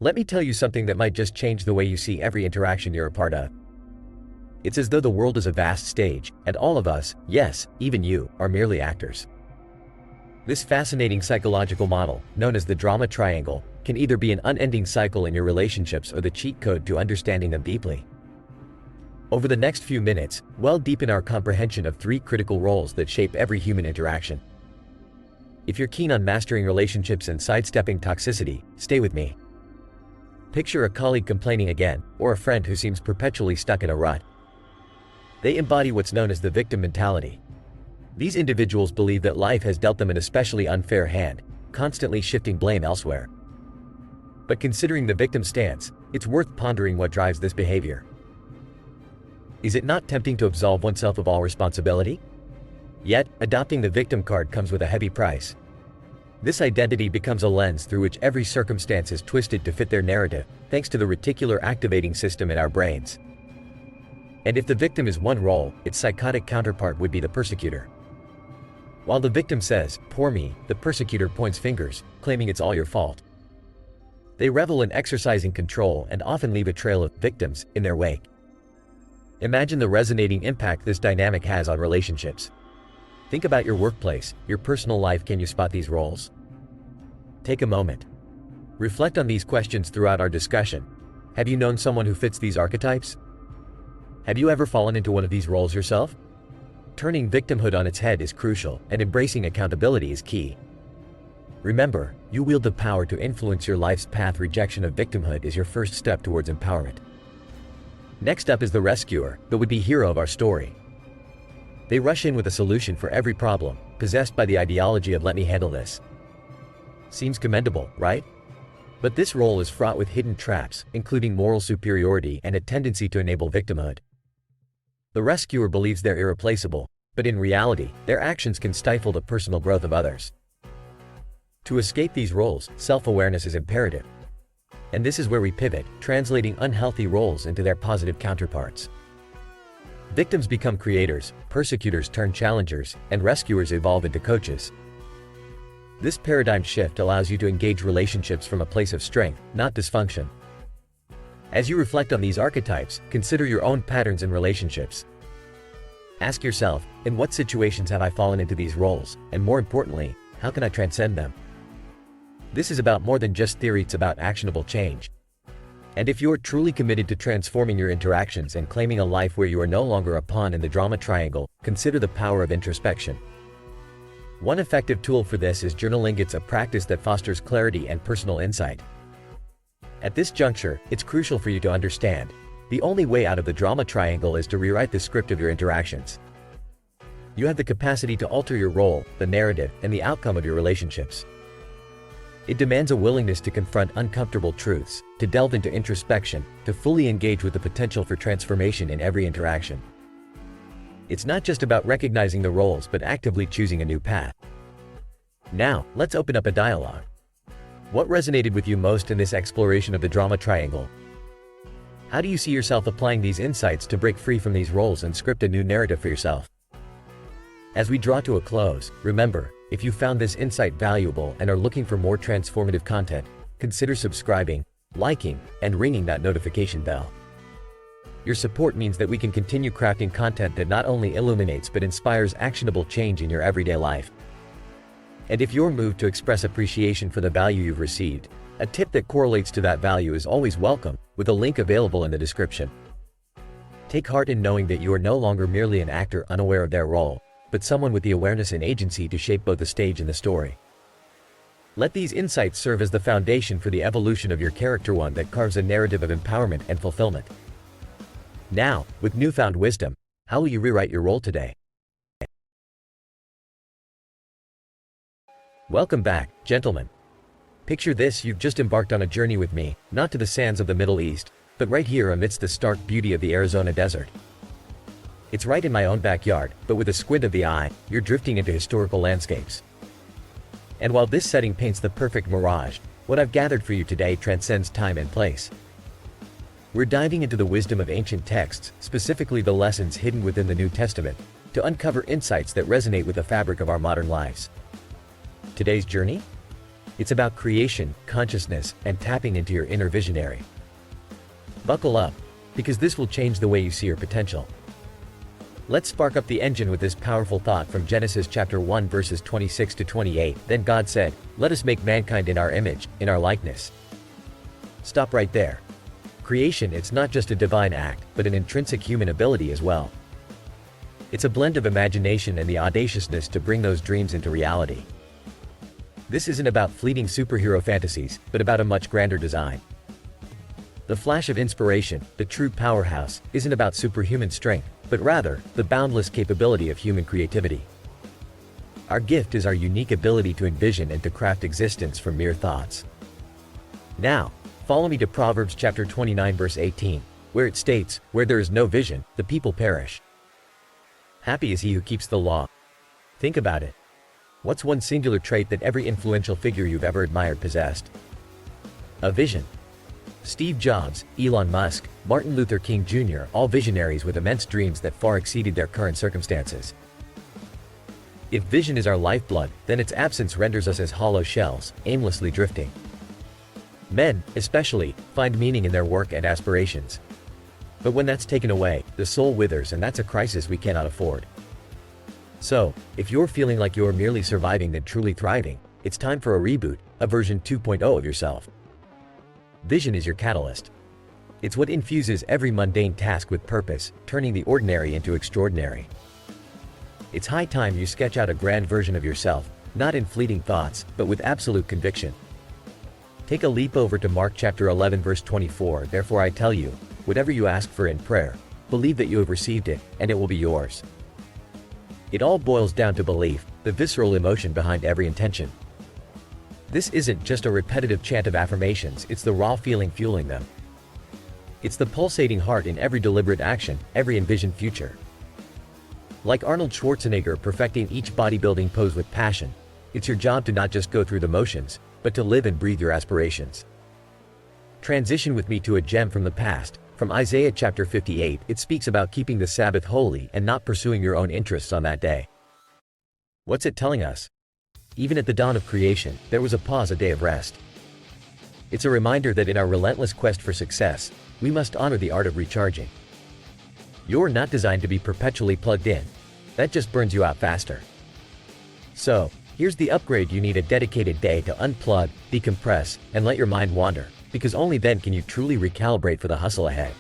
Let me tell you something that might just change the way you see every interaction you're a part of. It's as though the world is a vast stage, and all of us, yes, even you, are merely actors. This fascinating psychological model, known as the drama triangle, can either be an unending cycle in your relationships or the cheat code to understanding them deeply. Over the next few minutes, we'll deepen our comprehension of 3 critical roles that shape every human interaction. If you're keen on mastering relationships and sidestepping toxicity, stay with me. Picture a colleague complaining again, or a friend who seems perpetually stuck in a rut. They embody what's known as the victim mentality. These individuals believe that life has dealt them an especially unfair hand, constantly shifting blame elsewhere. But considering the victim stance, it's worth pondering what drives this behavior. Is it not tempting to absolve oneself of all responsibility? Yet, adopting the victim card comes with a heavy price. This identity becomes a lens through which every circumstance is twisted to fit their narrative, thanks to the reticular activating system in our brains. And if the victim is one role, its psychotic counterpart would be the persecutor. While the victim says, "Poor me," the persecutor points fingers, claiming it's all your fault. They revel in exercising control and often leave a trail of victims in their wake. Imagine the resonating impact this dynamic has on relationships. Think about your workplace, your personal life. Can you spot these roles? Take a moment. Reflect on these questions throughout our discussion. Have you known someone who fits these archetypes? Have you ever fallen into one of these roles yourself? Turning victimhood on its head is crucial, and embracing accountability is key. Remember, you wield the power to influence your life's path. Rejection of victimhood is your first step towards empowerment. Next up is the rescuer, the would-be hero of our story. They rush in with a solution for every problem, possessed by the ideology of "let me handle this." Seems commendable, right? But this role is fraught with hidden traps, including moral superiority and a tendency to enable victimhood. The rescuer believes they're irreplaceable, but in reality, their actions can stifle the personal growth of others. To escape these roles, self-awareness is imperative. And this is where we pivot, translating unhealthy roles into their positive counterparts. Victims become creators, persecutors turn challengers, and rescuers evolve into coaches. This paradigm shift allows you to engage relationships from a place of strength, not dysfunction. As you reflect on these archetypes, consider your own patterns in relationships. Ask yourself, in what situations have I fallen into these roles, and more importantly, how can I transcend them? This is about more than just theory, it's about actionable change. And if you're truly committed to transforming your interactions and claiming a life where you are no longer a pawn in the drama triangle, consider the power of introspection. One effective tool for this is journaling. It's a practice that fosters clarity and personal insight. At this juncture, it's crucial for you to understand, the only way out of the drama triangle is to rewrite the script of your interactions. You have the capacity to alter your role, the narrative, and the outcome of your relationships. It demands a willingness to confront uncomfortable truths, to delve into introspection, to fully engage with the potential for transformation in every interaction. It's not just about recognizing the roles but actively choosing a new path. Now, let's open up a dialogue. What resonated with you most in this exploration of the drama triangle? How do you see yourself applying these insights to break free from these roles and script a new narrative for yourself? As we draw to a close, remember, if you found this insight valuable and are looking for more transformative content, consider subscribing, liking, and ringing that notification bell. Your support means that we can continue crafting content that not only illuminates but inspires actionable change in your everyday life. And if you're moved to express appreciation for the value you've received, a tip that correlates to that value is always welcome, with a link available in the description. Take heart in knowing that you are no longer merely an actor unaware of their role, but someone with the awareness and agency to shape both the stage and the story. Let these insights serve as the foundation for the evolution of your character, one that carves a narrative of empowerment and fulfillment. Now, with newfound wisdom, how will you rewrite your role today? Welcome back, gentlemen. Picture this: you've just embarked on a journey with me, not to the sands of the Middle East, but right here amidst the stark beauty of the Arizona desert. It's right in my own backyard, but with a squint of the eye, you're drifting into historical landscapes. And while this setting paints the perfect mirage, what I've gathered for you today transcends time and place. We're diving into the wisdom of ancient texts, specifically the lessons hidden within the New Testament, to uncover insights that resonate with the fabric of our modern lives. Today's journey? It's about creation, consciousness, and tapping into your inner visionary. Buckle up, because this will change the way you see your potential. Let's spark up the engine with this powerful thought from Genesis chapter 1 verses 26 to 28. Then God said, "Let us make mankind in our image, in our likeness." Stop right there. Creation, it's not just a divine act, but an intrinsic human ability as well. It's a blend of imagination and the audaciousness to bring those dreams into reality. This isn't about fleeting superhero fantasies, but about a much grander design. The flash of inspiration, the true powerhouse, isn't about superhuman strength, but rather, the boundless capability of human creativity. Our gift is our unique ability to envision and to craft existence from mere thoughts. Now, follow me to Proverbs chapter 29 verse 18, where it states, "Where there is no vision, the people perish." Happy is he who keeps the law. Think about it. What's one singular trait that every influential figure you've ever admired possessed? A vision. Steve Jobs, Elon Musk, Martin Luther King Jr., all visionaries with immense dreams that far exceeded their current circumstances. If vision is our lifeblood, then its absence renders us as hollow shells, aimlessly drifting. Men, especially, find meaning in their work and aspirations. But when that's taken away, the soul withers, and that's a crisis we cannot afford. So, if you're feeling like you're merely surviving than truly thriving, it's time for a reboot, a version 2.0 of yourself. Vision is your catalyst. It's what infuses every mundane task with purpose, turning the ordinary into extraordinary. It's high time you sketch out a grand version of yourself, not in fleeting thoughts, but with absolute conviction. Take a leap over to Mark chapter 11 verse 24. "Therefore I tell you, whatever you ask for in prayer, believe that you have received it, and it will be yours." It all boils down to belief, the visceral emotion behind every intention. This isn't just a repetitive chant of affirmations, it's the raw feeling fueling them. It's the pulsating heart in every deliberate action, every envisioned future. Like Arnold Schwarzenegger perfecting each bodybuilding pose with passion, it's your job to not just go through the motions, but to live and breathe your aspirations. Transition with me to a gem from the past. From Isaiah chapter 58, it speaks about keeping the Sabbath holy and not pursuing your own interests on that day. What's it telling us? Even at the dawn of creation, there was a pause, a day of rest. It's a reminder that in our relentless quest for success, we must honor the art of recharging. You're not designed to be perpetually plugged in. That just burns you out faster. So, here's the upgrade: you need a dedicated day to unplug, decompress, and let your mind wander, because only then can you truly recalibrate for the hustle ahead.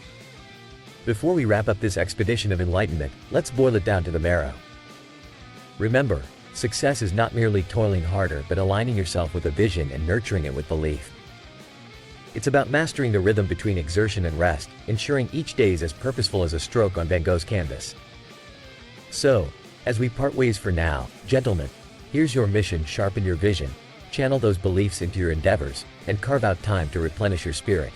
Before we wrap up this expedition of enlightenment, let's boil it down to the marrow. Remember, success is not merely toiling harder, but aligning yourself with a vision and nurturing it with belief. It's about mastering the rhythm between exertion and rest, ensuring each day is as purposeful as a stroke on Van Gogh's canvas. So, as we part ways for now, gentlemen, here's your mission: sharpen your vision, channel those beliefs into your endeavors, and carve out time to replenish your spirit.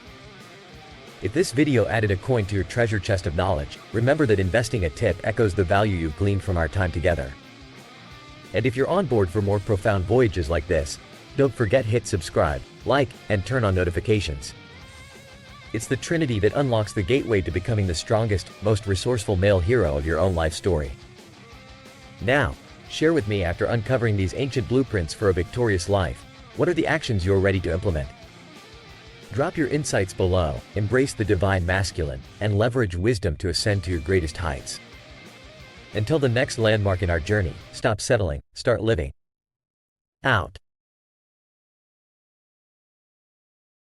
If this video added a coin to your treasure chest of knowledge, remember that investing a tip echoes the value you've gleaned from our time together. And if you're on board for more profound voyages like this, don't forget hit subscribe, like, and turn on notifications. It's the trinity that unlocks the gateway to becoming the strongest, most resourceful male hero of your own life story. Now, share with me, after uncovering these ancient blueprints for a victorious life, what are the actions you're ready to implement? Drop your insights below, embrace the divine masculine, and leverage wisdom to ascend to your greatest heights. Until the next landmark in our journey, stop settling, start living. Out.